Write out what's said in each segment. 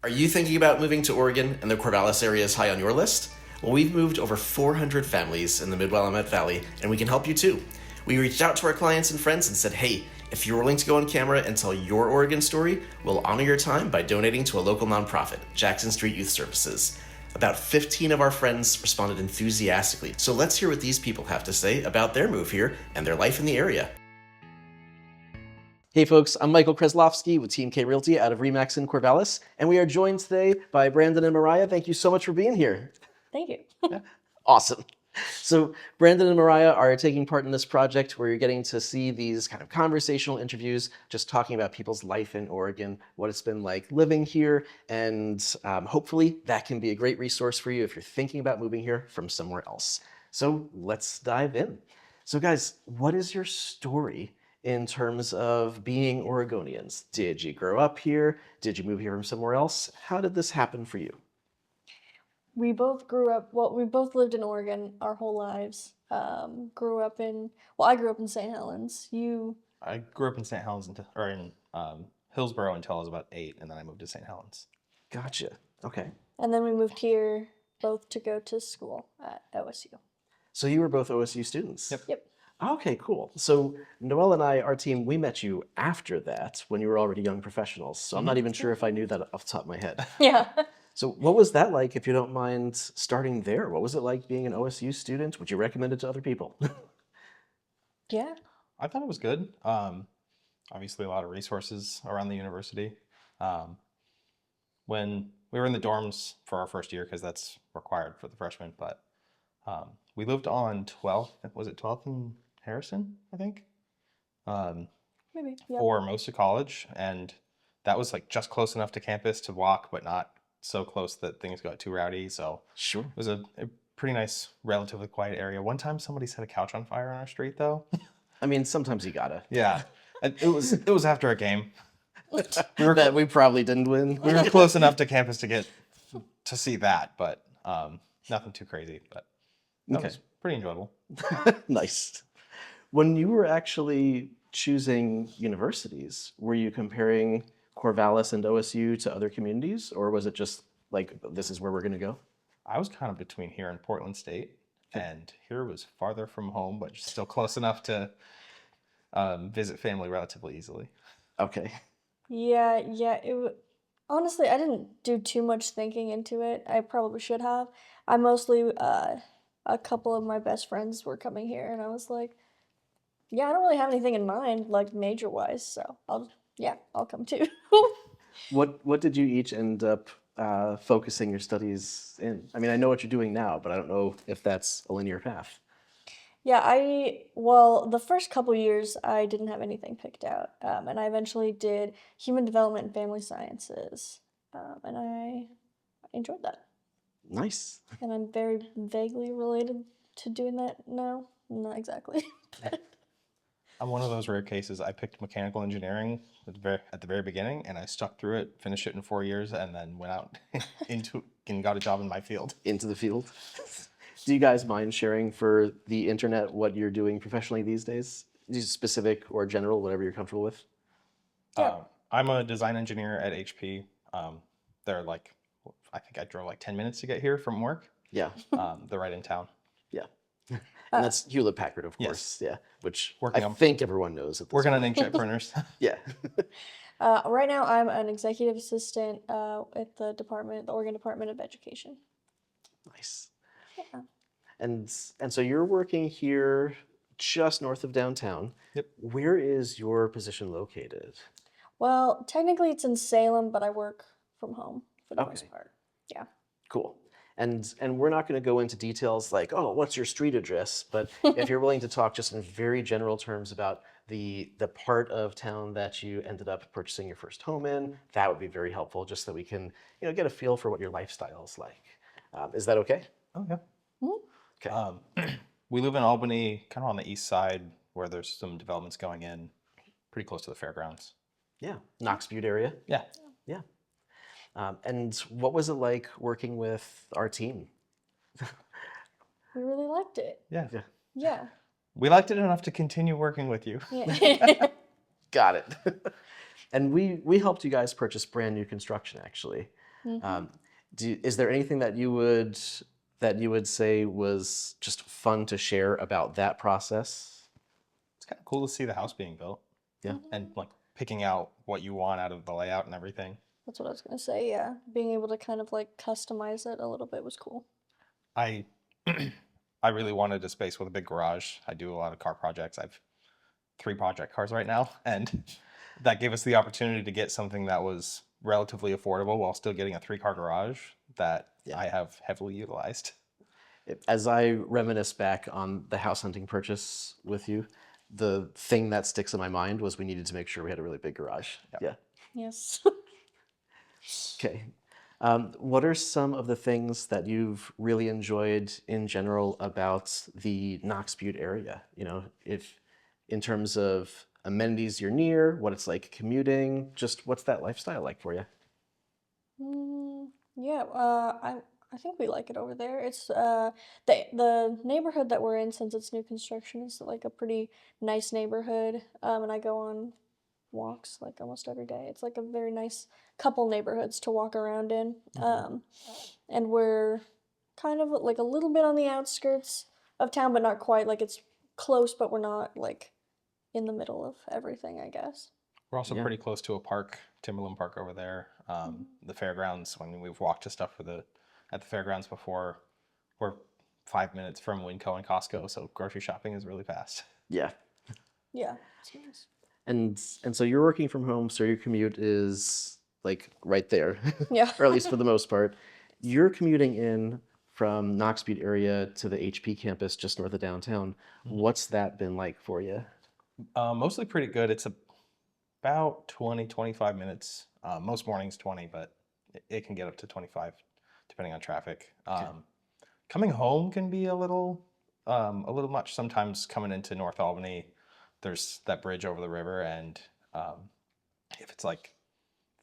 Are you thinking about moving to Oregon and the Corvallis area is high on your list? Well, we've moved over 400 families in the Mid-Willamette Valley, and we can help you too. We reached out to our clients and friends and said, hey, if you're willing to go on camera and tell your Oregon story, we'll honor your time by donating to a local nonprofit, Jackson Street Youth Services. About 15 of our friends responded enthusiastically, so let's hear what these people have to say about their move here and their life in the area. Hey folks, I'm Michael Kreslowski with Team K Realty out of Remax in Corvallis, and we are joined today by Brandon and Mariah. Thank you so much for being here. Thank you. Yeah. Awesome. So Brandon and Mariah are taking part in this project where you're getting to see these kind of conversational interviews, just talking about people's life in Oregon, what it's been like living here, and hopefully that can be a great resource for you if you're thinking about moving here from somewhere else. So let's dive in. So guys, what is your story in terms of being Oregonians? Did you grow up here? Did you move here from somewhere else? How did this happen for you? We both grew up, we both lived in Oregon our whole lives. I grew up in St. Helens. I grew up in St. Helens in Hillsborough until I was about 8, and then I moved to St. Helens. Gotcha. Okay. And then we moved here both to go to school at OSU. So you were both OSU students? Yep. Okay, cool. So Noelle and I, our team, we met you after that when you were already young professionals. So I'm not even sure if I knew that off the top of my head. Yeah. So what was that like, if you don't mind starting there? What was it like being an OSU student? Would you recommend it to other people? Yeah. I thought it was good. Obviously, a lot of resources around the university. When we were in the dorms for our first year, because that's required for the freshmen, but we lived on 12th. Was it 12th and Harrison, I think? Maybe. Yeah. For most of college, and that was like just close enough to campus to walk, but not so close that things got too rowdy. So Sure. it was a pretty nice, relatively quiet area. One time somebody set a couch on fire on our street, though. I mean, sometimes you gotta. Yeah, it was after a game. That we probably didn't win. We were close enough to campus to see that, but nothing too crazy. But that was pretty enjoyable. Nice. When you were actually choosing universities, were you comparing Corvallis and OSU to other communities, or was it just like, this is where we're going to go? I was kind of between here and Portland State, and here was farther from home, but still close enough to visit family relatively easily. Okay. Yeah. Honestly, I didn't do too much thinking into it. I probably should have. I mostly, a couple of my best friends were coming here, and I was like, yeah, I don't really have anything in mind, like major-wise, so I'll come too. What did you each end up focusing your studies in? I mean, I know what you're doing now, but I don't know if that's a linear path. Yeah, the first couple years I didn't have anything picked out, and I eventually did human development and family sciences, and I enjoyed that. Nice. And I'm very vaguely related to doing that now. Not exactly. I'm one of those rare cases. I picked mechanical engineering at the very beginning, and I stuck through it, finished it in 4 years, and then went out and got a job in my field. Into the field. Do you guys mind sharing for the internet what you're doing professionally these days? Specific or general, whatever you're comfortable with. Yeah. I'm a design engineer at HP. They're like, I think I drove like 10 minutes to get here from work. Yeah. They're right in town. Yeah. And that's Hewlett-Packard, of course. Yes. Yeah. Which Working I on- think everyone knows. At this Working point. on inkjet printers. Yeah. Right now I'm an executive assistant at the Oregon Department of Education. Nice. Yeah. And so you're working here just north of downtown. Yep. Where is your position located? Well, technically it's in Salem, but I work from home for the most part. Yeah. Cool. And we're not going to go into details like, oh, what's your street address? But if you're willing to talk just in very general terms about the part of town that you ended up purchasing your first home in, that would be very helpful, just so we can, get a feel for what your lifestyle is like. Is that okay? Oh, yeah. Mm-hmm. Okay. We live in Albany, kind of on the east side, where there's some developments going in, pretty close to the fairgrounds. Yeah. Knox Butte area. Yeah. Yeah. And what was it like working with our team? We really liked it. Yeah. Yeah. We liked it enough to continue working with you. Yeah. Got it. And we helped you guys purchase brand new construction, actually. Is there anything that you would say was just fun to share about that process? It's kind of cool to see the house being built. Yeah. And like picking out what you want out of the layout and everything. That's what I was gonna say. Yeah, being able to kind of like customize it a little bit was cool. I I really wanted a space with a big garage. I do a lot of car projects. I've 3 project cars right now, and that gave us the opportunity to get something that was relatively affordable while still getting a 3-car garage that I have heavily utilized. As I reminisce back on the house hunting purchase with you, the thing that sticks in my mind was we needed to make sure we had a really big garage. Yeah. Yes. Okay. What are some of the things that you've really enjoyed in general about the Knox Butte area? You know, if in terms of amenities you're near, what it's like commuting, just what's that lifestyle like for you? Yeah, I think we like it over there. It's the neighborhood that we're in, since it's new construction, is like a pretty nice neighborhood. And I go on walks like almost every day. It's like a very nice couple neighborhoods to walk around in. And we're kind of like a little bit on the outskirts of town, but not quite. Like it's close, but we're not like in the middle of everything, I guess. We're also pretty close to a park, Timberland Park over there. The fairgrounds, when we've walked to stuff at the fairgrounds before, we're 5 minutes from Winco and Costco, so grocery shopping is really fast. Yeah. Yeah, it's nice. And so you're working from home, so your commute is like right there. Yeah. Or at least for the most part. You're commuting in from Knox Butte area to the HP campus just north of downtown. What's that been like for you? Mostly pretty good. It's about 20, 25 minutes. Most mornings 20, but it can get up to 25 depending on traffic. Coming home can be a little much. Sometimes coming into North Albany, there's that bridge over the river, and if it's like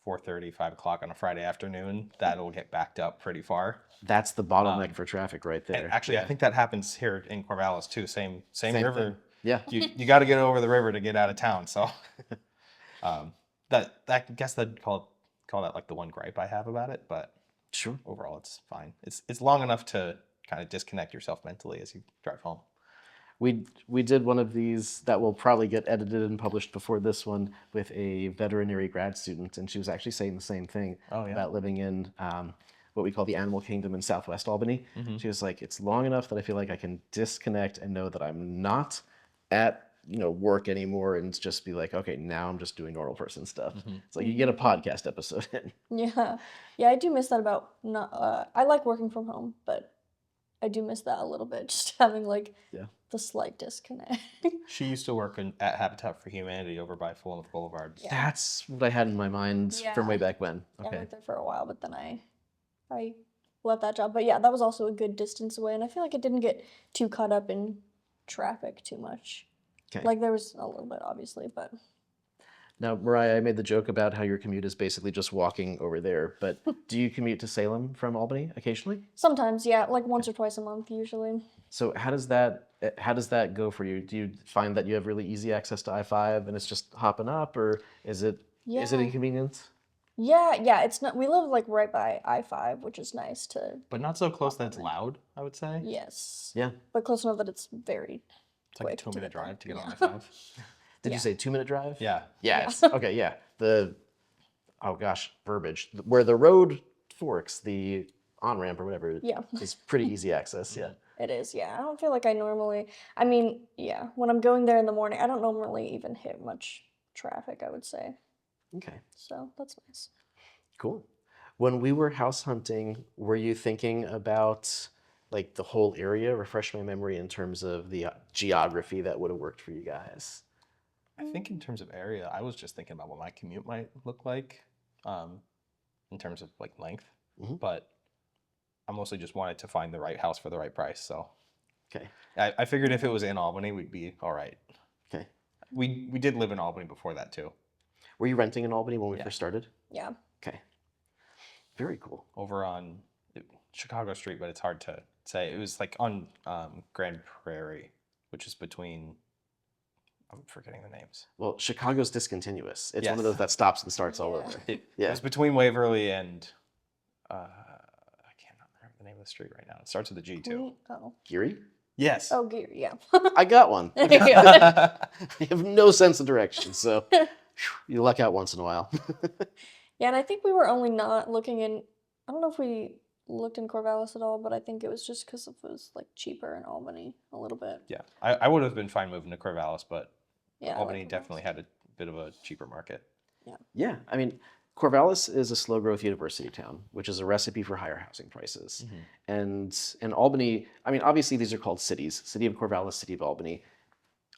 4:30, 5 o'clock on a Friday afternoon, that'll get backed up pretty far. That's the bottleneck for traffic right there. And actually, I think that happens here in Corvallis too. Same river. thing. Yeah. You got to get over the river to get out of town. So that I guess that'd call that like the one gripe I have about it. But Sure. overall, it's fine. It's long enough to kind of disconnect yourself mentally as you drive home. We did one of these that will probably get edited and published before this one with a veterinary grad student, and she was actually saying the same thing about living in what we call the animal kingdom in Southwest Albany. She was like, it's long enough that I feel like I can disconnect and know that I'm not at work anymore, and just be like, okay, now I'm just doing normal person stuff. It's like you get a podcast episode in. Yeah. Yeah, I do miss that about not I like working from home, but I do miss that a little bit, just having like the slight disconnect. She used to work at Habitat for Humanity over by Philomath Boulevard. Yeah. That's what I had in my mind from way back when. Yeah, I Okay. worked there for a while, but then I left that job. But yeah, that was also a good distance away, and I feel like I didn't get too caught up in traffic too much. Okay. Like there was a little bit, obviously, but Now, Mariah, I made the joke about how your commute is basically just walking over there, but do you commute to Salem from Albany occasionally? sometimes, yeah, like once or twice a month usually. So how does that go for you? Do you find that you have really easy access to I-5 and it's just hopping up, or is it inconvenient? Yeah, it's not. We live like right by I-5, which is nice to. But not so close that it's loud, I would say. Yes. Yeah. But close enough that it's very. It's like a quick 2-minute get there. drive to get on Yeah. I-5. Did you say 2-minute drive? Yeah. Yes. Okay. Yeah. Verbiage. Where the road forks, the on-ramp or whatever. Yeah. Is pretty easy access. Yeah. It is, yeah. I don't feel like I normally. I mean, yeah, when I'm going there in the morning, I don't normally even hit much traffic, I would say. Okay. So that's nice. Cool. When we were house hunting, were you thinking about like the whole area? Refresh my memory in terms of the geography that would have worked for you guys. I think in terms of area, I was just thinking about what my commute might look like in terms of like length. But I mostly just wanted to find the right house for the right price. So Okay. I figured if it was in Albany, we'd be all right. Okay. We did live in Albany before that too. Were you renting in Albany when we first started? Yeah. Okay. Very cool. Over on Chicago Street, but it's hard to say. It was like on Grand Prairie, which is between, I'm forgetting the names. Well, Chicago's discontinuous. It's one of Yes. those that stops and starts all over. It Yeah. was between Waverly and I cannot remember the name of the street right now. It starts with a G too. Queen- Oh. Geary? Yes. Oh, Gear, yeah. I got one. Yeah. I have no sense of direction, so you luck out once in a while. Yeah, and I think we were only not looking in. I don't know if we looked in Corvallis at all, but I think it was just because it was like cheaper in Albany a little bit. Yeah, I would have been fine moving to Corvallis, but Yeah, I Albany like Corvallis. definitely had a bit of a cheaper market. Yeah, I mean, Corvallis is a slow growth university town, which is a recipe for higher housing prices. And Albany, I mean, obviously these are called cities, City of Corvallis, City of Albany.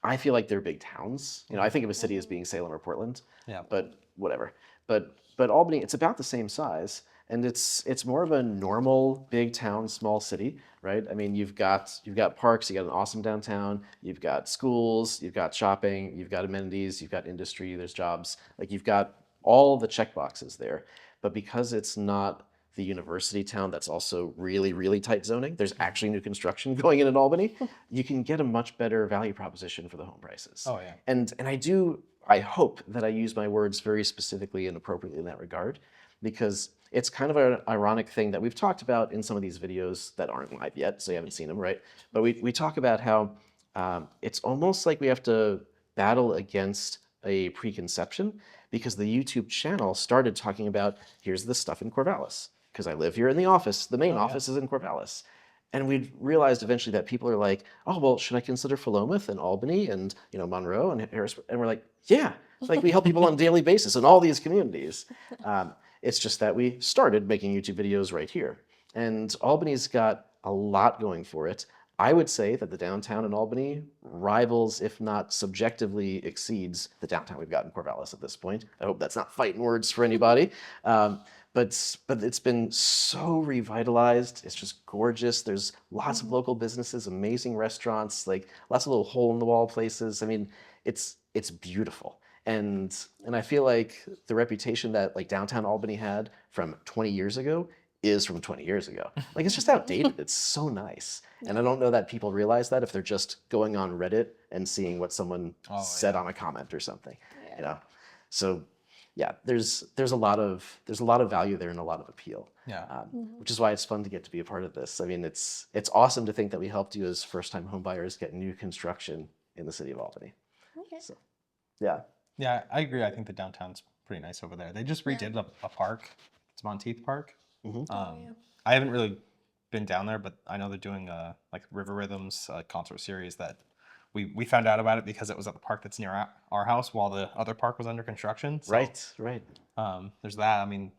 I feel like they're big towns. You know, I think of a city as being Salem or Portland, Yeah. but whatever. But Albany, it's about the same size, and it's more of a normal big town, small city, right? I mean, you've got parks, you got an awesome downtown, you've got schools, you've got shopping, you've got amenities, you've got industry, there's jobs. Like you've got all the check boxes there. But because it's not the university town that's also really, really tight zoning, there's actually new construction going in Albany, you can get a much better value proposition for the home prices. Oh yeah. And I hope that I use my words very specifically and appropriately in that regard, because it's kind of an ironic thing that we've talked about in some of these videos that aren't live yet, so you haven't seen them, right? But we talk about how it's almost like we have to battle against a preconception, because the YouTube channel started talking about, here's the stuff in Corvallis, because I live here in the office. The main office is in Corvallis. And we realized eventually that people are like, oh, well, should I consider Philomath and Albany and, you know, Monroe and Harris? And we're like, yeah, like we help people on a daily basis in all these communities. It's just that we started making YouTube videos right here. And Albany's got a lot going for it. I would say that the downtown in Albany rivals, if not subjectively exceeds, the downtown we've got in Corvallis at this point. I hope that's not fighting words for anybody. But it's been so revitalized. It's just gorgeous. There's lots of local businesses, amazing restaurants, like lots of little hole-in-the-wall places. I mean, it's beautiful. And I feel like the reputation that like downtown Albany had from 20 years ago is from 20 years ago. Like it's just outdated. It's so nice. And I don't know that people realize that if they're just going on Reddit and seeing what someone said on a comment or something. You know? So yeah, there's a lot of value there and a lot of appeal. Yeah. Which is why it's fun to get to be a part of this. I mean, it's awesome to think that we helped you as first-time home buyers get new construction in the city of Albany. Okay. So, yeah. Yeah, I agree. I think the downtown's pretty nice over there. They just redid a park. It's Monteith Park. I haven't really been down there, but I know they're doing like River Rhythms concert series that we found out about it because it was at the park that's near our house while the other park was under construction. So, Right. there's that. I mean,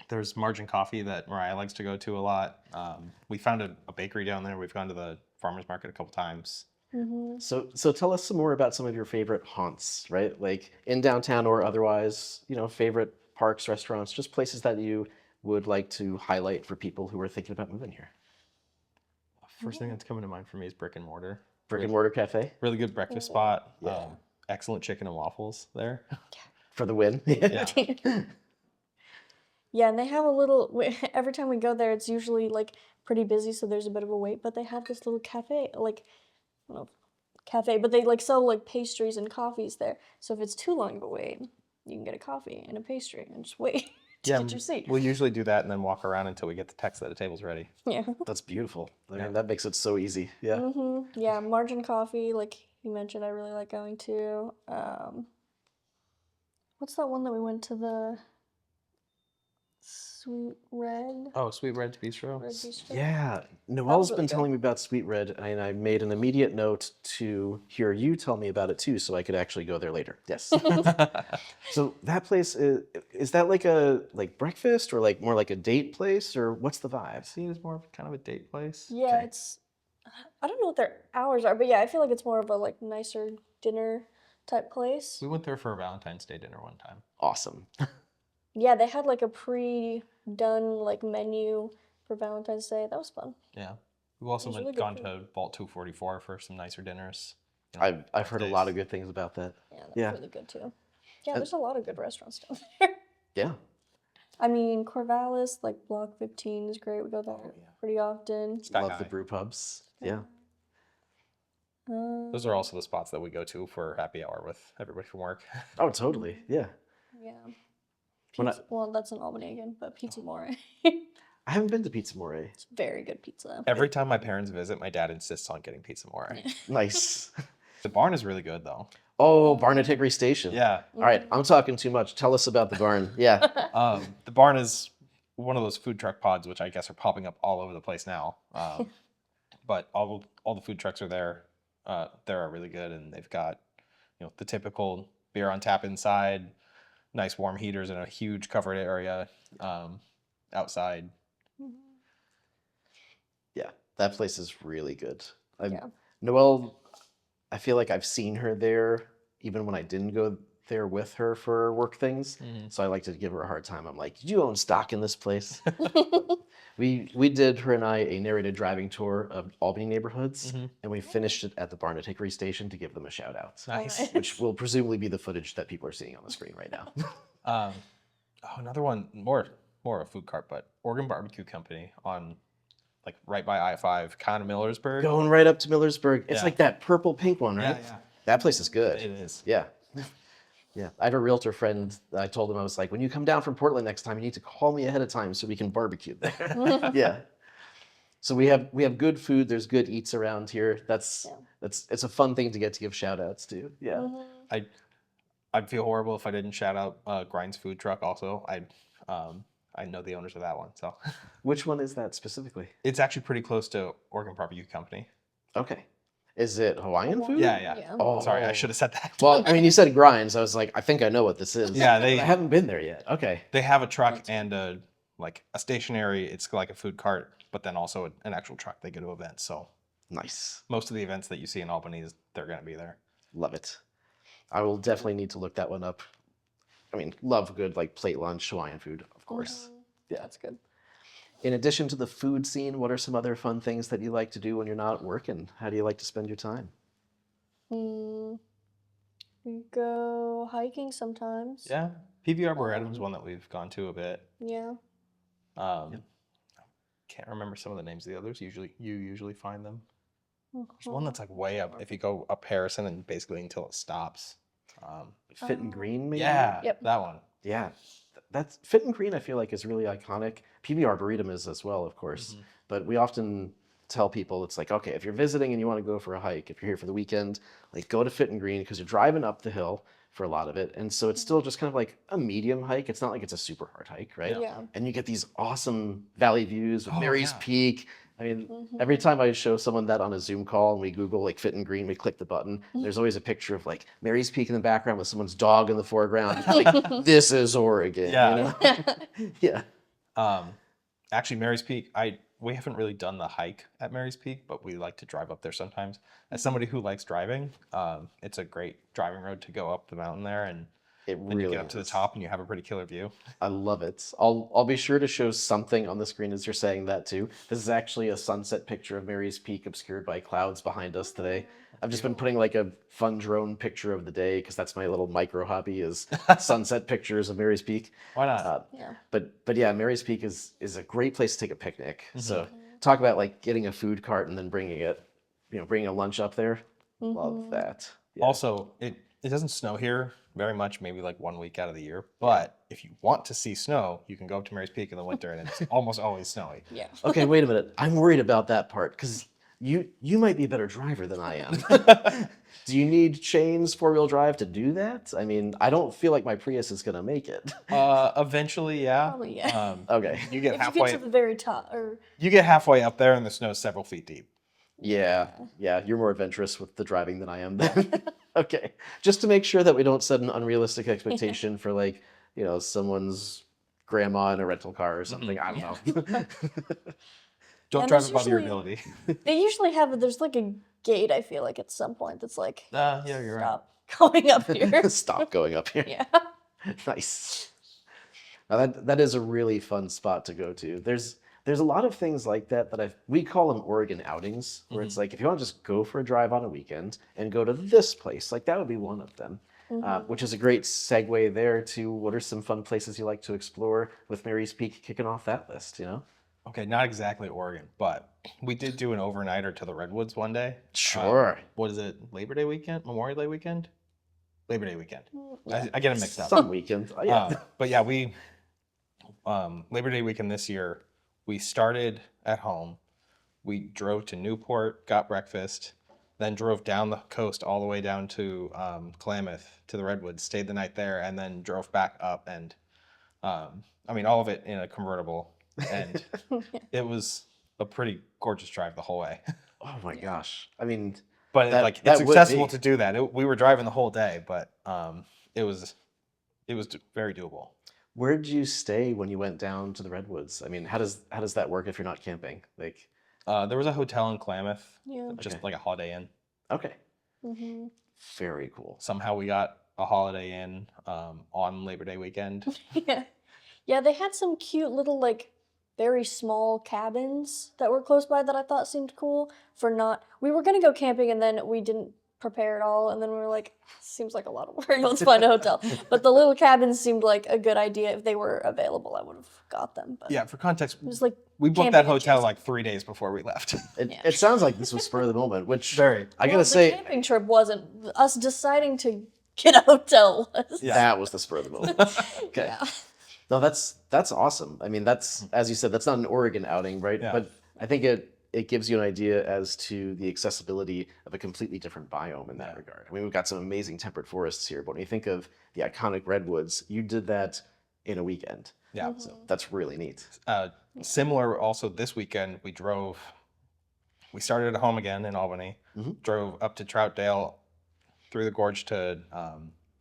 there's Margin Coffee that Mariah likes to go to a lot. We found a bakery down there. We've gone to the farmer's market a couple times. So tell us some more about some of your favorite haunts, right? Like in downtown or otherwise, you know, favorite parks, restaurants, just places that you would like to highlight for people who are thinking about moving here. First thing that's coming to mind for me is Brick and Mortar. Brick and Mortar Cafe Really good breakfast spot. Yeah. Excellent chicken and waffles there. for the win. Yeah. Yeah, and they have a little. Every time we go there, it's usually like pretty busy, so there's a bit of a wait. But they have this little cafe, like, I don't know, cafe, but they like sell like pastries and coffees there. So if it's too long of a wait, you can get a coffee and a pastry and just wait to get your seat. We'll usually do that and then walk around until we get the text that the table's ready. Yeah. That's beautiful. I mean, that makes it so easy. Yeah. Yeah, Margin Coffee, like you mentioned, I really like going to. What's that one that we went to, the Sweet Red? Oh, Sweet Red Bistro. Red Bistro? Yeah, Noelle's really been good. telling me about Sweet Red, and I made an immediate note to hear you tell me about it too, so I could actually go there later. Yes. So that place is that like a breakfast or like more like a date place, or what's the vibe? See, it's more of kind of a date place. Yeah, Okay. it's. I don't know what their hours are, but yeah, I feel like it's more of a like nicer dinner type place. We went there for a Valentine's Day dinner one time. Awesome. Yeah, they had like a pre-done like menu for Valentine's Day. That was fun. Yeah. We've also It was really good gone food. to Vault 244 for some nicer dinners. You know, I've heard a lot of good things about that. Yeah, that's Yeah. really good too. Yeah, there's a lot of good restaurants down there. Yeah. I mean, Corvallis, like Block 15 is great. We go there pretty often. Sky Love High. the brew pubs. Yeah. Those are also the spots that we go to for happy hour with everybody from work. Oh, totally. Yeah. Yeah. When I- Well, that's in Albany again, but Pizza More. I haven't been to Pizza More. It's very good pizza. Every time my parents visit, my dad insists on getting pizza more. Nice. The barn is really good though. Oh, Barn at Hickory Station. Yeah. All right, I'm talking too much. Tell us about the barn. Yeah. The barn is one of those food truck pods, which I guess are popping up all over the place now. But all the food trucks are there. They are really good, and they've got the typical beer on tap inside, nice warm heaters in a huge covered area outside. Yeah, that place is really good. Yeah. Noelle, I feel like I've seen her there even when I didn't go there with her for work things. So I like to give her a hard time. I'm like, did you own stock in this place? We did, her and I, a narrated driving tour of Albany neighborhoods, and we finished it at the Barn at Hickory Station to give them a shout out. Nice. Which will presumably be the footage that people are seeing on the screen right now. Another one, more a food cart, but Oregon Barbecue Company on right by I-5, kind of Millersburg. Going right up to Millersburg. It's Yeah. like that purple pink one, right? Yeah. That place is good. It is. Yeah. Yeah. I have a realtor friend. I told him, I was like, when you come down from Portland next time, you need to call me ahead of time so we can barbecue there. Yeah. So we have good food. There's good eats around here. It's a fun thing to get to give shout outs to. Yeah. I'd feel horrible if I didn't shout out Grind's Food Truck also. I know the owners of that one. So Which one is that specifically? it's actually pretty close to Oregon Barbecue Company. Okay. Is it Hawaiian food? Yeah. Oh, Sorry, I should have said that. Well, I mean, you said grinds. I was like, I think I know what this is. Yeah, But I haven't been there yet. Okay. They have a truck and a stationary, it's like a food cart, but then also an actual truck. They go to events. So Nice. most of the events that you see in Albany, they're going to be there. Love it. I will definitely need to look that one up. I mean, love good plate lunch Hawaiian food, of course. Yeah, that's good. In addition to the food scene, what are some other fun things that you like to do when you're not working? How do you like to spend your time? We go hiking sometimes. Yeah. PV Arboretum is one that we've gone to a bit. Yeah. Can't remember some of the names of the others. You usually find them. There's one that's way up. If you go up Harrison and basically until it stops. Fit and Green, maybe? Yeah, Yep. that one. Yeah. That's Fit and Green, I feel like, is really iconic. PV Arboretum is as well, of course. But we often tell people, it's like, okay, if you're visiting and you want to go for a hike, if you're here for the weekend, go to Fit and Green because you're driving up the hill for a lot of it. And so it's still just kind of like a medium hike. It's not like it's a super hard hike, right? Yeah. And you get these awesome valley views with Oh, Mary's yeah. Peak. I mean, every time I show someone that on a Zoom call and we Google Fit and Green, we click the button, there's always a picture of Mary's Peak in the background with someone's dog in the foreground. This is Oregon. Yeah. You know? Yeah. Actually, Mary's Peak, we haven't really done the hike at Mary's Peak, but we like to drive up there sometimes. As somebody who likes driving, it's a great driving road to go up the mountain there, and It then you really get up to the is. top and you have a pretty killer view. I love it. I'll be sure to show something on the screen as you're saying that too. This is actually a sunset picture of Mary's Peak obscured by clouds behind us today. I've just been putting a fun drone picture of the day because that's my little micro hobby is sunset pictures of Mary's Peak. Why not? Yeah. But yeah, Mary's Peak is a great place to take a picnic. So talk about getting a food cart and then bringing a lunch up there. Love that. Yeah. Also, it doesn't snow here very much, maybe 1 week out of the year. But if you want to see snow, you can go up to Mary's Peak in the winter and it's almost always snowy. Yeah. Okay, wait a minute. I'm worried about that part because you might be a better driver than I am. Do you need chains, 4-wheel drive to do that? I mean, I don't feel like my Prius is gonna make it. Eventually, yeah. Probably, yeah. Okay. You get If you halfway. get to the very top, or You get halfway up there and the snow's several feet deep. Yeah, you're more adventurous with the driving than I am then. Okay. Just to make sure that we don't set an unrealistic expectation for someone's grandma in a rental car or something. I don't know. Don't And drive there's above your usually- ability. they usually have there's a gate. I feel like at some point that's Yeah, you're right. stop going up here. Stop going up here. Yeah. Nice. Now that is a really fun spot to go to. There's a lot of things like that we call them Oregon outings, where it's if you want to just go for a drive on a weekend and go to this place, that would be one of them. Which is a great segue there to what are some fun places you like to explore with Mary's Peak kicking off that list, Okay, not exactly Oregon, but we did do an overnighter to the Redwoods one day. Sure. What is it? Labor Day weekend? Memorial Day weekend? Labor Day weekend. I get them mixed up. Some weekends. Oh, yeah. But yeah, we Labor Day weekend this year, we started at home. We drove to Newport, got breakfast, then drove down the coast all the way down to Klamath to the Redwoods, stayed the night there, and then drove back up. And I mean, all of it in a convertible. And it was a pretty gorgeous drive the whole way. Oh my gosh. I mean, But that, like that it's would accessible be. to do that. We were driving the whole day, but it was very doable. Where did you stay when you went down to the Redwoods? I mean, how does that work if you're not camping? Like, There was a hotel in Klamath, Yeah. just Okay. like a Holiday Inn. okay, hmm very cool. Somehow we got a Holiday Inn on Labor Day weekend. Yeah. Yeah, they had some cute little like very small cabins that were close by that I thought seemed cool for not we were gonna go camping and then we didn't prepare at all and then we were like, seems like a lot of work, let's find a hotel. But the little cabins seemed like a good idea. If they were available, I would have got them. But Yeah, for context, it was like we booked camping that and hotel chasing. like 3 days before we left. It, Yeah. it sounds like this was spur of the moment, which Very. I well, gotta the say, camping trip wasn't us deciding to get a hotel was. Yeah. that was the spur of the moment. Okay. Yeah. No, that's awesome. I mean, that's, as you said, that's not an Oregon outing, right? Yeah. But I think it gives you an idea as to the accessibility of a completely different biome in that Yeah. regard. I mean, we've got some amazing temperate forests here, but when you think of the iconic redwoods, you did that in a weekend. Yeah. So that's really neat. Similar also this weekend, we started at home again in Albany, Mhm. drove up to Troutdale, through the gorge to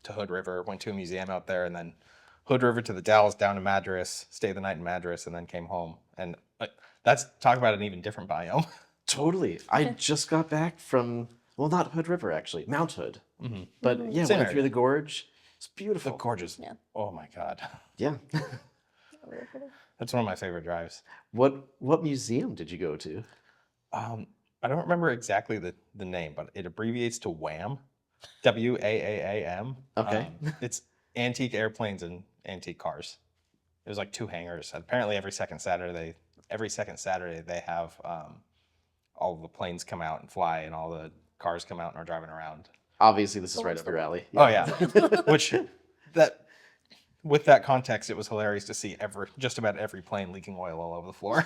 Hood River, went to a museum out there, and then Hood River to the Dalles, down to Madras, stayed the night in Madras, and then came home. And that's talk about an even different biome. Totally. I just got back from, well, not Hood River, actually, Mount Hood. Mm-hmm. But yeah, Same went through area. the gorge. It's The beautiful. gorgeous. Yeah. Oh my God. Yeah. Really pretty. That's one of my favorite drives. What museum did you go to? I don't remember exactly the name, but it abbreviates to WAAM, WAAAM. Okay. It's antique airplanes and antique cars. It was like 2 hangars. Apparently, every second Saturday they have all the planes come out and fly, and all the cars come out and are driving around. Obviously, this is right What's up your the- alley. Oh yeah, which with that context, it was hilarious to see just about every plane leaking oil all over the floor.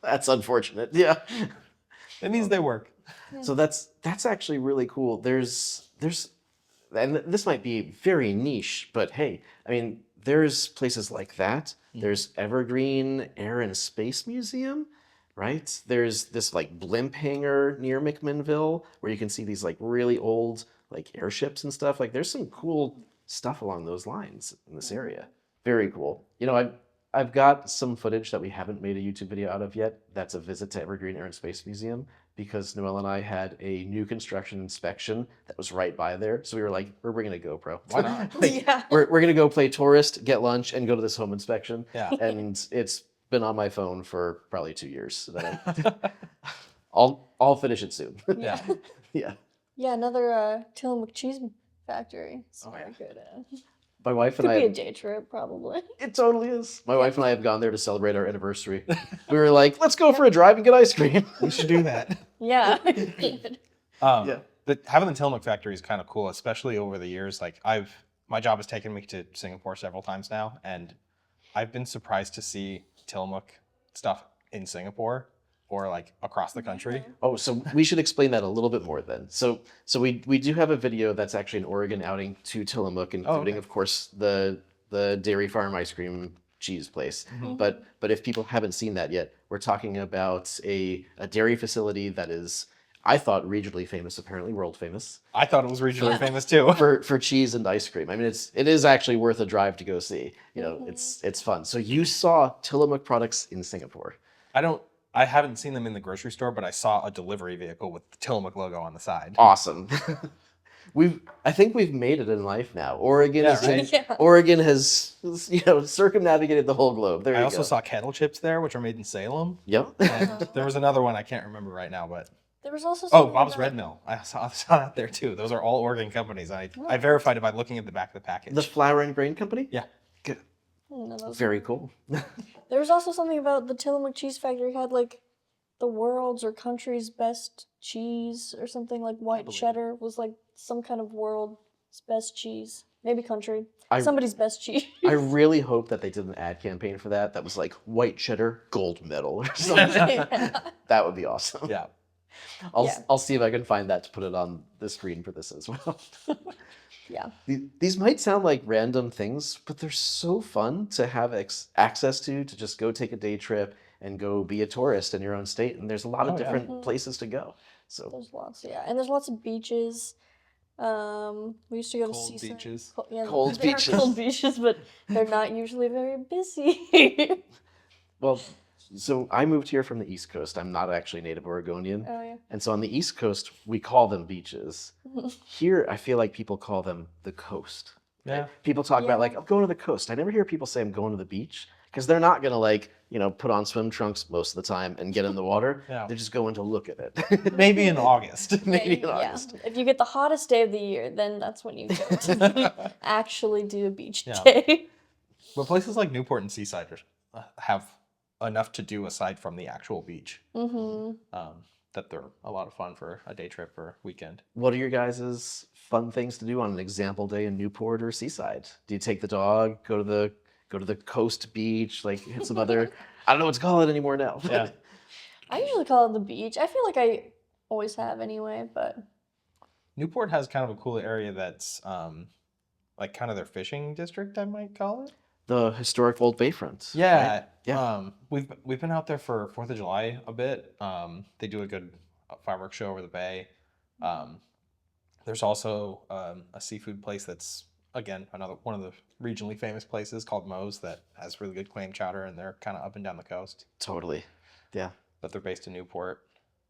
That's unfortunate. Yeah. It means they work. So that's actually really cool. There's and this might be very niche, but hey, I mean, there's places like that. There's Evergreen Air and Space Museum, right? There's this like blimp hangar near McMinnville where you can see these like really old like airships and stuff. Like there's some cool stuff along those lines in this area. Very cool. You know, I've got some footage that we haven't made a YouTube video out of yet. That's a visit to Evergreen Air and Space Museum because Noelle and I had a new construction inspection that was right by there. So we were like, we're bringing a GoPro. Why not? Like, Yeah. we're going to go play tourist, get lunch, and go to this home inspection. Yeah. And it's been on my phone for probably 2 years. So that I'll finish it soon. Yeah. Yeah. Yeah, another Tillamook cheese factory. It's Oh, very yeah. good. My wife and Could I, be a day trip, probably. it totally is. My wife and I have gone there to celebrate our anniversary. We were like, let's go for a drive and get ice cream. We should do that. Yeah. Yeah. Having the Tillamook factory is kind of cool, especially over the years. Like my job has taken me to Singapore several times now, and I've been surprised to see Tillamook stuff in Singapore or like across the country. Oh, so we should explain that a little bit more then. So we do have a video that's actually an Oregon outing to Tillamook, including, okay. of course, the dairy farm ice cream cheese place. But if people haven't seen that yet, we're talking about a dairy facility that is, I thought, regionally famous, apparently world famous I thought it was regionally famous too. for cheese and ice cream. I mean, it is actually worth a drive to go see. You know, it's fun. So you saw Tillamook products in Singapore. I haven't seen them in the grocery store, but I saw a delivery vehicle with the Tillamook logo on the side. Awesome. I think we've made it in life now. Oregon Yeah, is right? Yeah. Oregon has circumnavigated the whole globe. There I you also go. saw kettle chips there, which are made in Salem. Yep. And there was another one I can't remember right now, but There was also oh, something Bob's about- Red Mill. I saw that there too. Those are all Oregon companies. I verified it by looking at the back of the package. The Flour and Grain Company. Yeah. Good. No, that was- Very cool. There was also something about the Tillamook cheese factory had like the world's or country's best cheese or something like white believe it. cheddar was like some kind of world's best cheese. maybe country. I- Somebody's best cheese. I really hope that they did an ad campaign for that was like white cheddar, gold medal or something. Yeah. That would be awesome. Yeah. Yeah. I'll see if I can find that to put it on the screen for this as well. Yeah. These might sound like random things, but they're so fun to have access to just go take a day trip and go be a tourist in your own state. And there's a lot of Oh, yeah. different places to go. So There's lots, yeah, and there's lots of beaches. We used to go to Cold seaside. beaches. Cold there beaches. are cold beaches, but they're not usually very busy. well, so I moved here from the East Coast. I'm not actually native Oregonian. Oh yeah. And so on the East Coast, we call them beaches. Here, I feel like people call them the coast. Yeah. People talk about Yeah. like, I'm going to the coast. I never hear people say I'm going to the beach because they're not going to like, put on swim trunks most of the time and get in the water. Yeah. They're just going to look at it. Maybe in August. Maybe in Yeah. August. If you get the hottest day of the year, then that's when you go to actually do a beach Yeah. day. But places like Newport and Seaside have enough to do aside from the actual beach. That they're a lot of fun for a day trip or weekend. What are your guys' fun things to do on an example day in Newport or Seaside? Do you take the dog, go to the coast beach, like hit some other, I don't know what to call it anymore now. Yeah. I usually call it the beach. I feel like I always have anyway, but Newport has kind of a cool area that's like kind of their fishing district, I might call it. The historic Old Bayfront. Yeah. right? Yeah. We've been out there for 4th of July a bit. They do a good fireworks show over the bay. There's also a seafood place that's, again, another one of the regionally famous places called Moe's that has really good clam chowder, and they're kind of up and down the coast. Totally. Yeah. But they're based in Newport.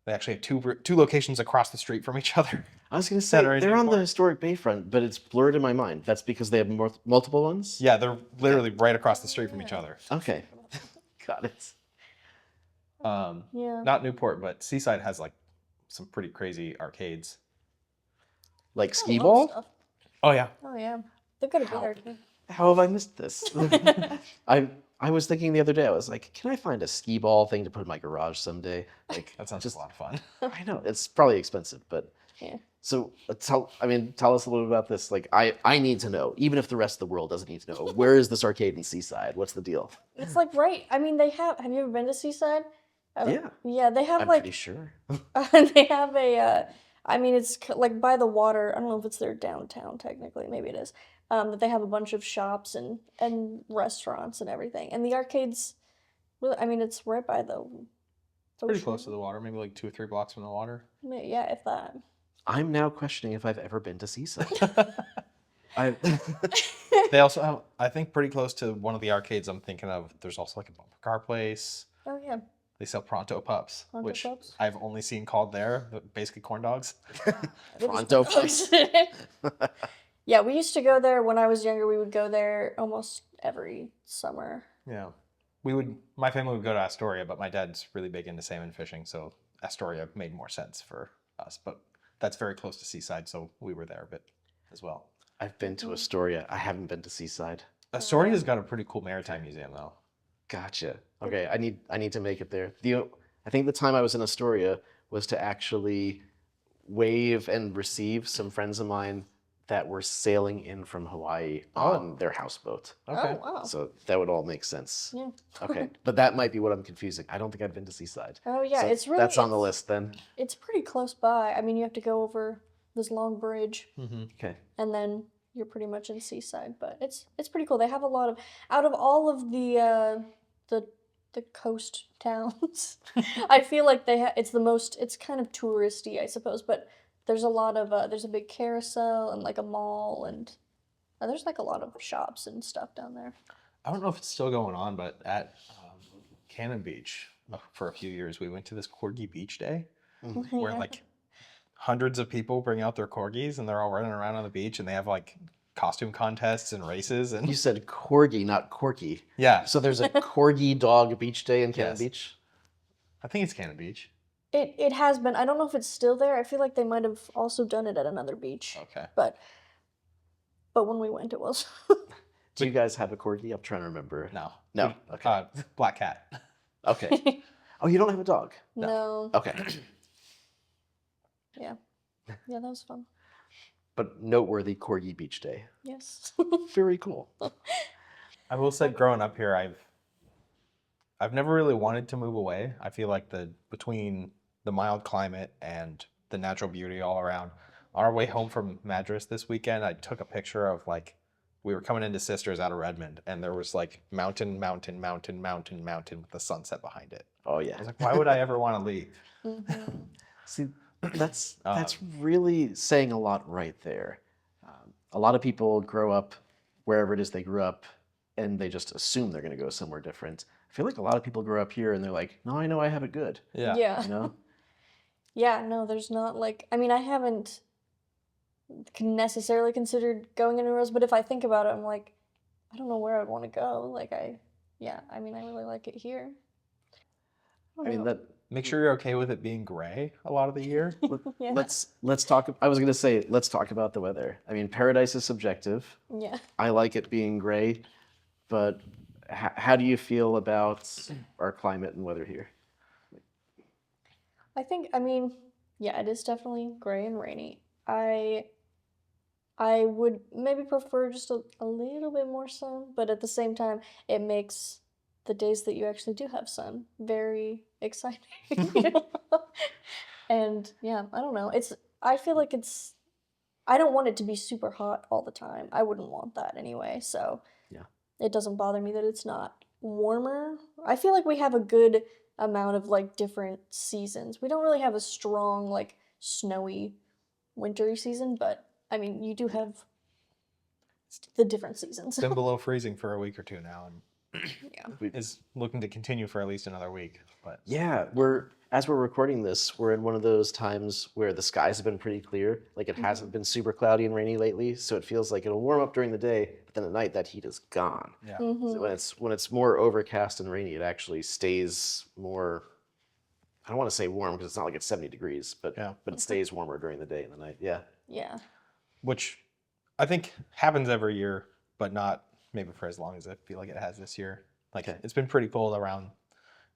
They actually have two locations across the street from each other. I was going to say, That are in they're on the Newport. historic Bayfront, but it's blurred in my mind. That's because they have multiple ones? Yeah, they're literally right across the street from each other. Okay. Got it. yeah. Not Newport, but Seaside has like some pretty crazy arcades. Like I skee love ball? stuff. Oh yeah. Oh yeah. They've got a good arcade. How have I missed this? I was thinking the other day, I was like, can I find a skee ball thing to put in my garage someday? Like, That sounds just a lot of fun. I know it's probably expensive, but Yeah. so tell us a little bit about this. Like, I need to know, even if the rest of the world doesn't need to know. Where is this arcade in Seaside? What's the deal? It's like right. I mean, they have. Have you ever been to Seaside? Yeah. Yeah, they have I'm like pretty sure. they have a. I mean, it's like by the water. I don't know if it's their downtown technically. Maybe it is. That they have a bunch of shops and restaurants and everything. And the arcades, really, I mean, it's right by the. Pretty close to the water, maybe like 2 or 3 blocks from the water. Yeah, if that. I'm now questioning if I've ever been to Seaside. I They also have, I think, pretty close to one of the arcades I'm thinking of. There's also like a bumper car place. Oh yeah. They sell Pronto Pups, Pronto which Pups? I've only seen called there, but basically corn dogs. Pronto Pups. Yeah, we used to go there when I was younger. We would go there almost every summer. Yeah. My family would go to Astoria, but my dad's really big into salmon fishing, so Astoria made more sense for us. But that's very close to Seaside, so we were there a bit as well. I've been to Astoria. I haven't been to Seaside. Astoria's got a pretty cool maritime museum, though. Gotcha. Okay, I need to make it there. I think the time I was in Astoria was to actually wave and receive some friends of mine that were sailing in from Hawaii on their houseboat. Okay. Oh wow. So that would all make sense. Yeah. Okay, but that might be what I'm confusing. I don't think I've been to Seaside. Oh yeah, So it's really. that's on the list then. It's pretty close by. I mean, you have to go over this long bridge, Okay. and then you're pretty much in Seaside. But it's pretty cool. They have a lot of out of all of the coast towns. I feel like it's the most. It's kind of touristy, I suppose, but. There's a lot of there's a big carousel and like a mall and there's like a lot of shops and stuff down there. I don't know if it's still going on, but at Cannon Beach for a few years, we went to this Corgi Beach Day where Yeah. like hundreds of people bring out their corgis and they're all running around on the beach and they have like costume contests and races and You said corgi, not corky. yeah. So there's a corgi dog beach day in Cannon Yes. Beach? I think it's Cannon Beach. It has been. I don't know if it's still there. I feel like they might have also done it at another beach. Okay. But when we went, it was. Do you guys have a corgi? I'm trying to remember. No. No. Okay. Black cat. Okay. Oh, you don't have a dog? No. Okay. Yeah. Yeah, that was fun. but noteworthy Corgi Beach Day. Yes. Very cool. I will say, growing up here, I've never really wanted to move away. I feel like between the mild climate and the natural beauty all around. On our way home from Madras this weekend, I took a picture of like we were coming into Sisters out of Redmond, and there was like mountain with the sunset behind it. Oh I yeah. was like, why would I ever want to leave? See, that's really saying a lot right there. A lot of people grow up wherever it is they grew up, and they just assume they're going to go somewhere different. I feel like a lot of people grow up here and they're like, no, I know I have it good. Yeah. Yeah. You know? Yeah, no, there's not like, I mean, I haven't necessarily considered going anywhere else, but if I think about it, I'm like, I don't know where I'd want to go. Like, I really like it here. I mean, that Make sure you're okay with it being gray a lot of the year. Yeah. let's talk. I was going to say, let's talk about the weather. I mean, paradise is subjective. Yeah. I like it being gray, but how do you feel about our climate and weather here? I mean, yeah, it is definitely gray and rainy. I would maybe prefer just a little bit more sun, but at the same time, it makes the days that you actually do have sun very exciting. And yeah, I don't know. I feel like I don't want it to be super hot all the time. I wouldn't want that anyway, so Yeah. it doesn't bother me that it's not warmer. I feel like we have a good amount of like different seasons. We don't really have a strong like snowy wintry season, but I mean, you do have the different seasons. It's been below freezing for a week or two now, and Yeah. is looking to continue for at least another week. But Yeah, as we're recording this, we're in one of those times where the skies have been pretty clear. Like it hasn't been super cloudy and rainy lately, so it feels like it'll warm up during the day, but then at night that heat is gone. yeah, So when it's more overcast and rainy, it actually stays more. I don't want to say warm because it's not like it's 70 degrees, but Yeah. but it stays warmer during the day and the night. Yeah. Yeah. which I think happens every year, but not maybe for as long as I feel like it has this year. Like Okay. it's been pretty cold around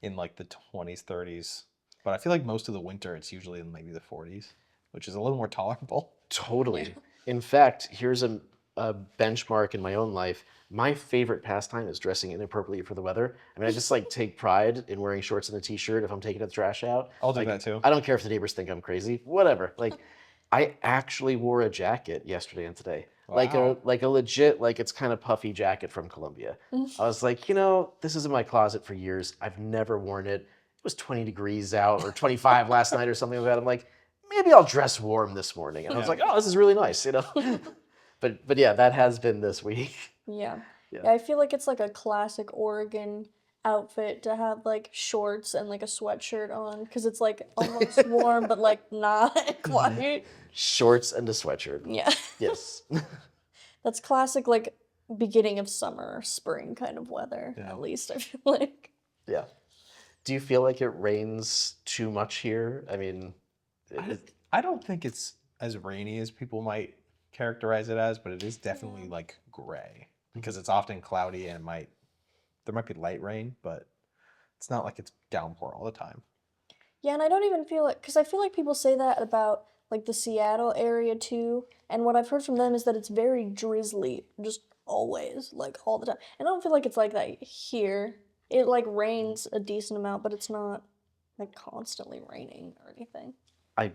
in like the 20s, 30s, but I feel like most of the winter it's usually in maybe the 40s, which is a little more tolerable. Totally. In fact, here's a benchmark in my own life. My favorite pastime is dressing inappropriately for the weather. I mean, I just like take pride in wearing shorts and a t-shirt if I'm taking the trash out. I'll do Like, that too. I don't care if the neighbors think I'm crazy. Whatever. Like, I actually wore a jacket yesterday and today. Wow. Like a legit, like it's kind of puffy jacket from Columbia. I was like, this is in my closet for years. I've never worn it. It was 20 degrees out or 25 last night or something like that. I'm like, maybe I'll dress warm this morning. And I was Yeah. like, oh, this is really nice, But yeah, that has been this week. Yeah. Yeah. Yeah, I feel like it's like a classic Oregon outfit to have like shorts and like a sweatshirt on because it's like almost warm but like not quite. Shorts and a sweatshirt. Yeah. Yes. That's classic like beginning of summer or spring kind of weather, Yeah. at least I feel like. Yeah. Do you feel like it rains too much here? I mean, I don't think it's as rainy as people might characterize it as, but it is definitely like gray because it's often cloudy and there might be light rain, but it's not like it's downpour all the time. Yeah, and I don't even feel like, because I feel like people say that about like the Seattle area too, and what I've heard from them is that it's very drizzly, just always, like all the time. And I don't feel like it's like that here. It like rains a decent amount, but it's not like constantly raining or anything. I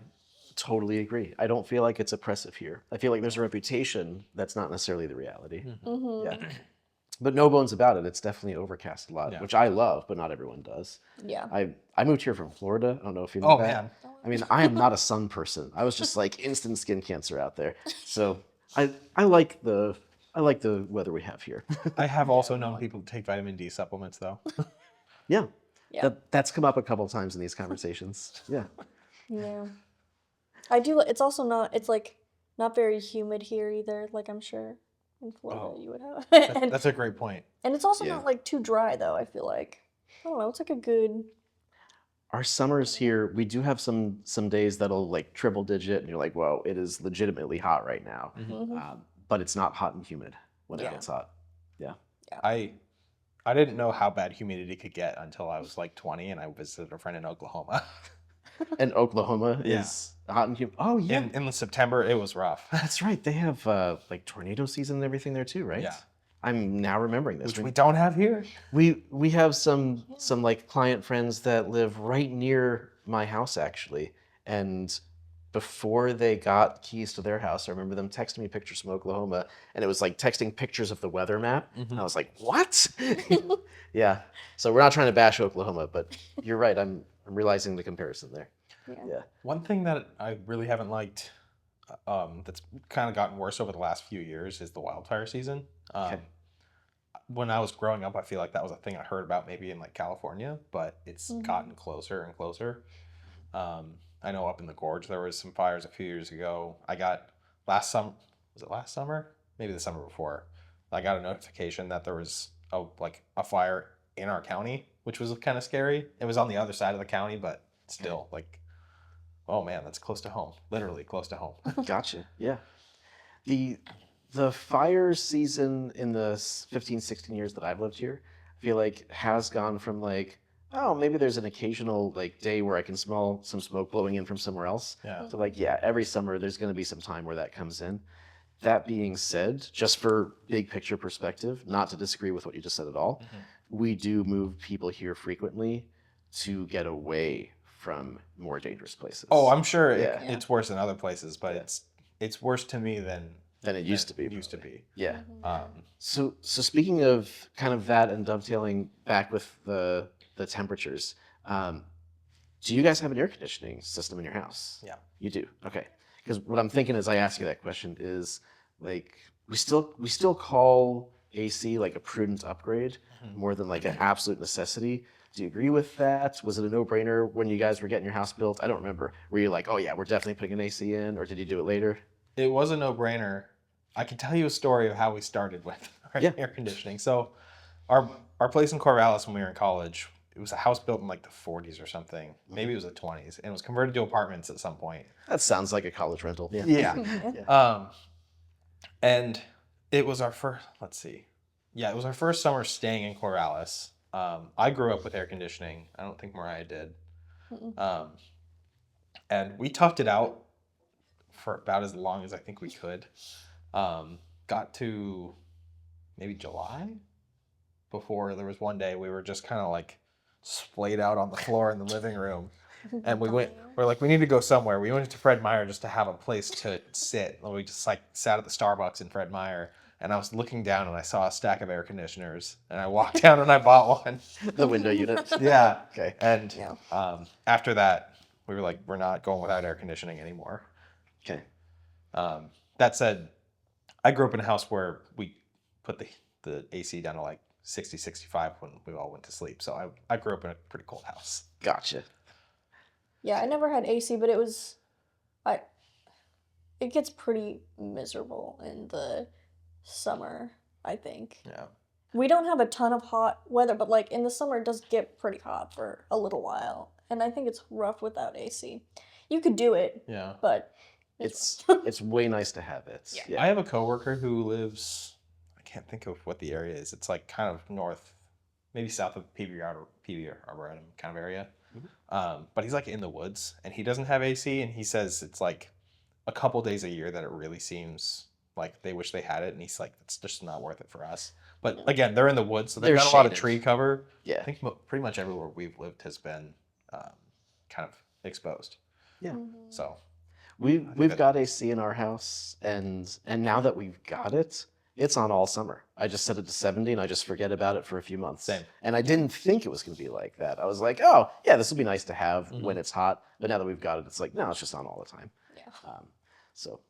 totally agree. I don't feel like it's oppressive here. I feel like there's a reputation that's not necessarily the reality. Mm-hmm. Yeah. But no bones about it. It's definitely overcast a lot, Yeah. which I love, but not everyone does. Yeah. I moved here from Florida. I don't know if you know Oh that. man, I mean, I am not a sun person. I was just like instant skin cancer out there. So I like the weather we have here. I have also known people to take vitamin D supplements though. Yeah. Yeah. That's come up a couple times in these conversations. Yeah. Yeah. I do. It's also not. It's like not very humid here either. Like I'm sure in Florida you would have. and, That's a great point. and it's also Yeah. not like too dry though. I feel like I don't know. It's like a good. Our summers here, we do have some days that'll like triple digit, and you're like, whoa, it is legitimately hot right now. Mhm. But it's not hot and humid when Yeah. it gets hot. Yeah. I didn't know how bad humidity could get until I was like 20 and I visited a friend in Oklahoma. And Oklahoma Yeah. is hot and humid. Oh yeah, In September, it was rough. that's right. They have like tornado season and everything there too, right? Yeah. I'm now remembering this. Which we don't have here. We have some like client friends that live right near my house actually, and before they got keys to their house, I remember them texting me pictures from Oklahoma, and it was like texting pictures of the weather map, and I was like, "What?" Yeah. So we're not trying to bash Oklahoma, but you're right. I'm realizing the comparison there. Yeah. One thing that I really haven't liked, that's kind of gotten worse over the last few years, is the wildfire season. Okay. When I was growing up, I feel like that was a thing I heard about maybe in like California, but it's gotten closer and closer. I know up in the gorge there was some fires a few years ago. I got last summer, was it last summer? Maybe the summer before. I got a notification that there was a fire in our county, which was kind of scary. It was on the other side of the county, but still like, oh man, that's close to home. Literally close to home. Gotcha. Yeah. The fire season in the 15, 16 years that I've lived here, I feel like has gone from like, oh, maybe there's an occasional like day where I can smell some smoke blowing in from somewhere else. Yeah. So like, yeah, every summer there's going to be some time where that comes in. That being said, just for big picture perspective, not to disagree with what you just said at all, we do move people here frequently to get away from more dangerous places. Oh, I'm sure Yeah. it's worse in other places, but it's worse to me than it used to be. It used to be. Yeah. Um, So speaking of kind of that and dovetailing back with the temperatures, do you guys have an air conditioning system in your house? Yeah. You do. Okay. Because what I'm thinking as I ask you that question is like we still call AC like a prudent upgrade more than like an absolute necessity. Do you agree with that? Was it a no-brainer when you guys were getting your house built? I don't remember. Were you like, oh yeah, we're definitely putting an AC in, or did you do it later? It was a no-brainer. I can tell you a story of how we started with our air conditioning. So our place in Corvallis when we were in college, it was a house built in like the 40s or something. Maybe it was the 20s. And it was converted to apartments at some point. That sounds like a college rental. Yeah. Yeah. And it was our first, let's see. Yeah, it was our first summer staying in Corvallis. I grew up with air conditioning. I don't think Mariah did. And we toughed it out for about as long as I think we could. Got to maybe July before there was one day we were just kind of like splayed out on the floor in the living room. And we're like, we need to go somewhere. We went to Fred Meyer just to have a place to sit. And we just like sat at the Starbucks in Fred Meyer. And I was looking down and I saw a stack of air conditioners. And I walked down and I bought one. The window unit. Yeah. Okay. And after that, we were like, we're not going without air conditioning anymore. Okay. That said, I grew up in a house where we put the AC down to like 60, 65 when we all went to sleep. So I grew up in a pretty cold house. Gotcha. Yeah, I never had AC, but it gets pretty miserable in the summer, I think. Yeah. We don't have a ton of hot weather, but like in the summer it does get pretty hot for a little while. And I think it's rough without AC. You could do it. Yeah. But It's way nice to have it. Yeah. I have a coworker who lives, I can't think of what the area is. It's like kind of north, maybe south of PV Arboretum kind of area. But he's like in the woods and he doesn't have AC, and he says it's like a couple days a year that it really seems like they wish they had it, and he's like, it's just not worth it for us. But again, they're in the woods, so they've got a lot of tree cover. Yeah. I think pretty much everywhere we've lived has been kind of exposed. Yeah. So we've got AC in our house, and now that we've got it, it's on all summer. I just set it to 70 and I just forget about it for a few months. Same. And I didn't think it was going to be like that. I was like, oh, yeah, this will be nice to have when it's hot. But now that we've got it, it's like, no, it's just on all the time. Yeah. So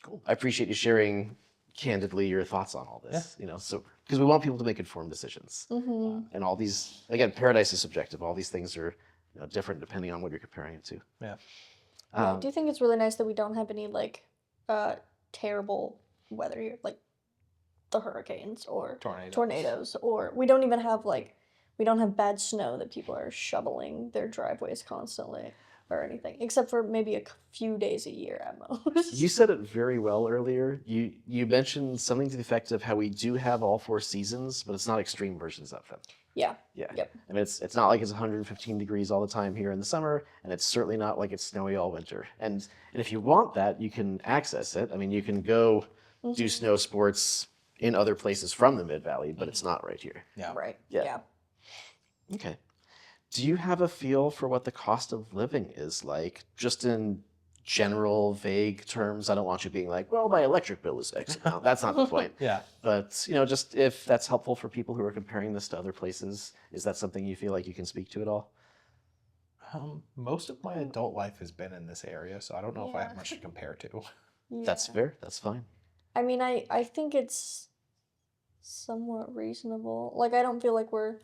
cool. I appreciate you sharing candidly your thoughts on all this, so because we want people to make informed decisions. And all these, again, paradise is subjective. All these things are different depending on what you're comparing it to. yeah. I do think it's really nice that we don't have any like terrible weather here, like the hurricanes or tornadoes, or we don't even have we don't have bad snow that people are shoveling their driveways constantly or anything, except for maybe a few days a year at most. You said it very well earlier. You mentioned something to the effect of how we do have all four seasons, but it's not extreme versions of them. Yeah. Yeah. Yep. I mean, it's not like it's 115 degrees all the time here in the summer, and it's certainly not like it's snowy all winter. And if you want that, you can access it. I mean, you can go do Mhm. snow sports in other places from the Mid Valley, but it's not right here. Yeah. Right. Yeah. Yeah. Okay. Do you have a feel for what the cost of living is like, just in general, vague terms? I don't want you being like, well, my electric bill is X amount. That's not the point. Yeah. But, you know, just if that's helpful for people who are comparing this to other places, is that something you feel like you can speak to at all? Most of my adult life has been in this area, so I don't know if I have Yeah. much to compare to. That's Yeah. fair. That's fine. I mean, I think it's somewhat reasonable. Like, I don't feel like we're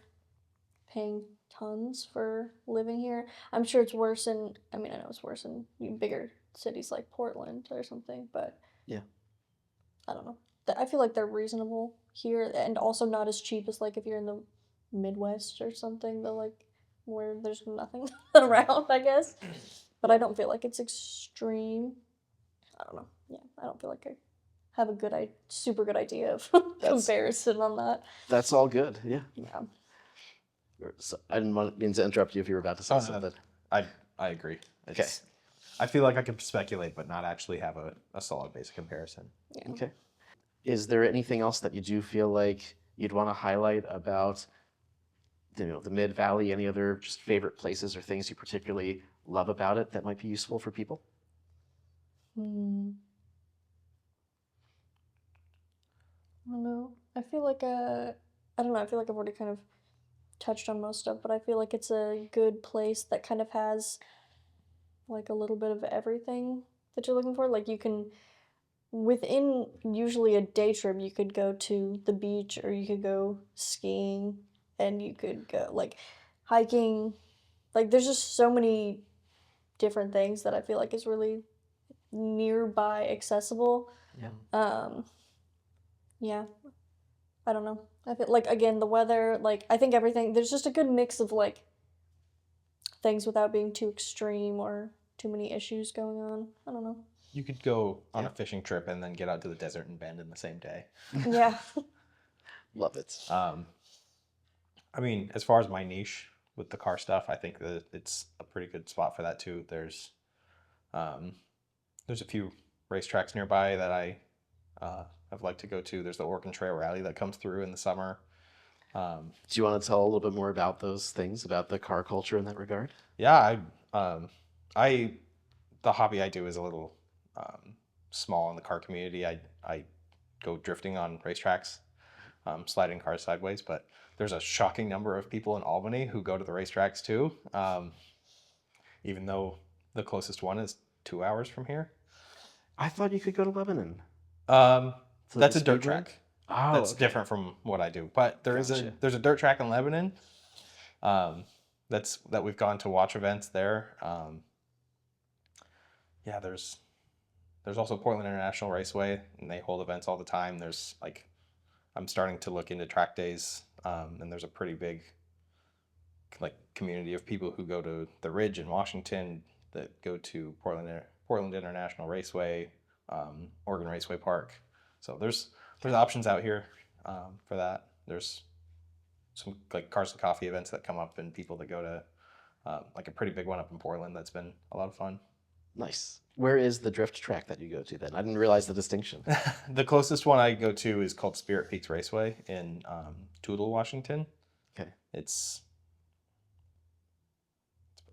paying tons for living here. I'm sure it's worse in, I mean, I know it's worse in bigger cities like Portland or something, but Yeah. I don't know. I feel like they're reasonable here and also not as cheap as like if you're in the Midwest or something, the like where there's nothing around, I guess. But I don't feel like it's extreme. I don't know. Yeah, I don't feel like I have a super good idea of comparison on that. That's all good. Yeah. Yeah. So, I didn't mean to interrupt you if you were about to say Oh, no, something. I agree. It's, I feel like I can speculate, but not actually have a solid base of comparison. Yeah. Okay. Is there anything else that you do feel like you'd want to highlight about, you know, the Mid Valley? Any other just favorite places or things you particularly love about it that might be useful for people? I don't know. I feel like I don't know. I feel like I've already kind of touched on most stuff, but I feel like it's a good place that kind of has like a little bit of everything that you're looking for. Like you can within usually a day trip, you could go to the beach or you could go skiing and you could go like hiking. Like there's just so many different things that I feel like is really nearby accessible. Yeah. Yeah. I don't know. I feel like again the weather, like I think everything there's just a good mix of like things without being too extreme or too many issues going on. I don't know. You could go on a fishing trip and then get out to the desert and bend in the same day. Yeah. Love it. I mean, as far as my niche with the car stuff, I think that it's a pretty good spot for that too. There's a few racetracks nearby that I've liked to go to. There's the Oregon Trail Rally that comes through in the summer. Do you want to tell a little bit more about those things, about the car culture in that regard? Yeah, the hobby I do is a little small in the car community. I go drifting on racetracks, sliding cars sideways, but there's a shocking number of people in Albany who go to the racetracks too, even though the closest one is 2 hours from here. I thought you could go to Lebanon. That's a dirt speedway? track. Oh, That's okay. different from what I do. But there's Gotcha. a dirt track in Lebanon. That we've gone to watch events there. Yeah, there's also Portland International Raceway, and they hold events all the time. There's like, I'm starting to look into track days, and there's a pretty big like community of people who go to the Ridge in Washington, that go to Portland International Raceway, Oregon Raceway Park. So there's options out here for that. There's some like cars and coffee events that come up, and people that go to like a pretty big one up in Portland that's been a lot of fun. Nice. Where is the drift track that you go to then? I didn't realize the distinction. The closest one I go to is called Spirit Peaks Raceway in Toutle, Washington. Okay. It's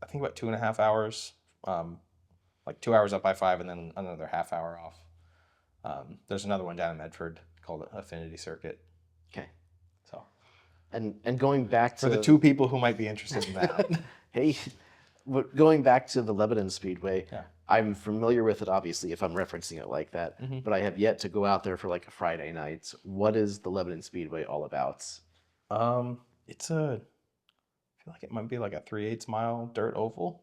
I think about 2.5 hours, like 2 hours up I-5 and then another half hour off. There's another one down in Medford called Affinity Circuit. Okay. So, And going back to for the two people who might be interested in that. hey, going back to the Lebanon Speedway, Yeah. I'm familiar with it, obviously, if I'm referencing it like that, but I have yet to go out there for like a Friday night. What is the Lebanon Speedway all about? It's I feel like it might be like a 3/8 mile dirt oval.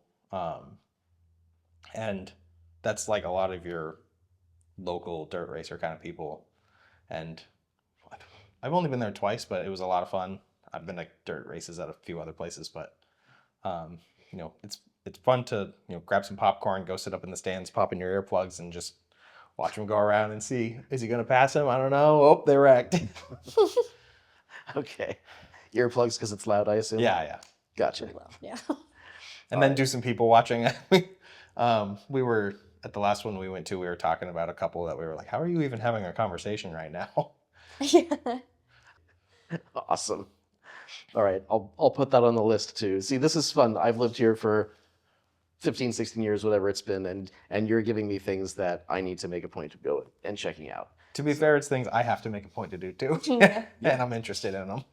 And that's like a lot of your local dirt racer kind of people. And I've only been there twice, but it was a lot of fun. I've been to dirt races at a few other places, but it's fun to grab some popcorn, go sit up in the stands, pop in your earplugs, and just watch him go around and see, is he going to pass him? I don't know. Oh, they wrecked. Okay. Earplugs because it's loud, I assume? Yeah. Gotcha. Pretty loud. Yeah. And then do some people watching. We were at the last one we went to. We were talking about a couple that we were like, "How are you even having a conversation right now?" Yeah. Awesome. All right, I'll put that on the list too. See, this is fun. I've lived here for 15, 16 years, whatever it's been, and you're giving me things that I need to make a point of going and checking out. To be fair, it's things I have to make a point to do too, Yeah. and I'm interested in them.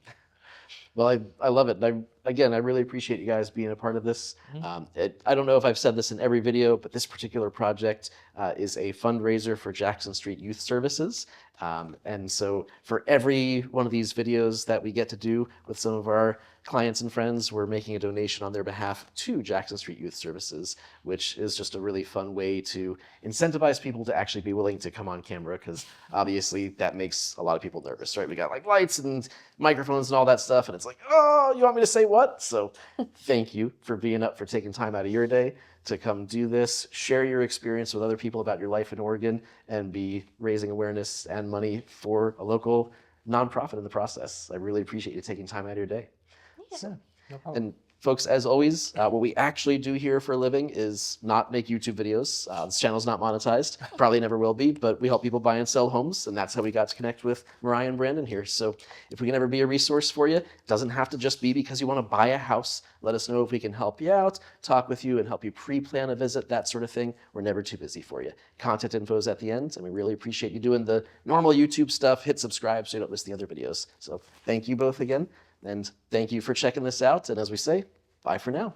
Well, I love it. And I really appreciate you guys being a part of this. I don't know if I've said this in every video, but this particular project is a fundraiser for Jackson Street Youth Services. And so for every one of these videos that we get to do with some of our clients and friends, we're making a donation on their behalf to Jackson Street Youth Services, which is just a really fun way to incentivize people to actually be willing to come on camera, because obviously that makes a lot of people nervous, right? We got like lights and microphones and all that stuff, and it's like, oh, you want me to say what? So thank you for being up, for taking time out of your day to come do this, share your experience with other people about your life in Oregon, and be raising awareness and money for a local nonprofit in the process. I really appreciate you taking time out of your day. So, no problem. And folks, as always, what we actually do here for a living is not make YouTube videos. This channel's not monetized, probably never will be, but we help people buy and sell homes, and that's how we got to connect with Mariah and Brandon here. So if we can ever be a resource for you, it doesn't have to just be because you want to buy a house. Let us know if we can help you out, talk with you, and help you pre-plan a visit, that sort of thing. We're never too busy for you. Contact info is at the end, and we really appreciate you doing the normal YouTube stuff. Hit subscribe so you don't miss the other videos. So thank you both again. And thank you for checking this out. And as we say, bye for now.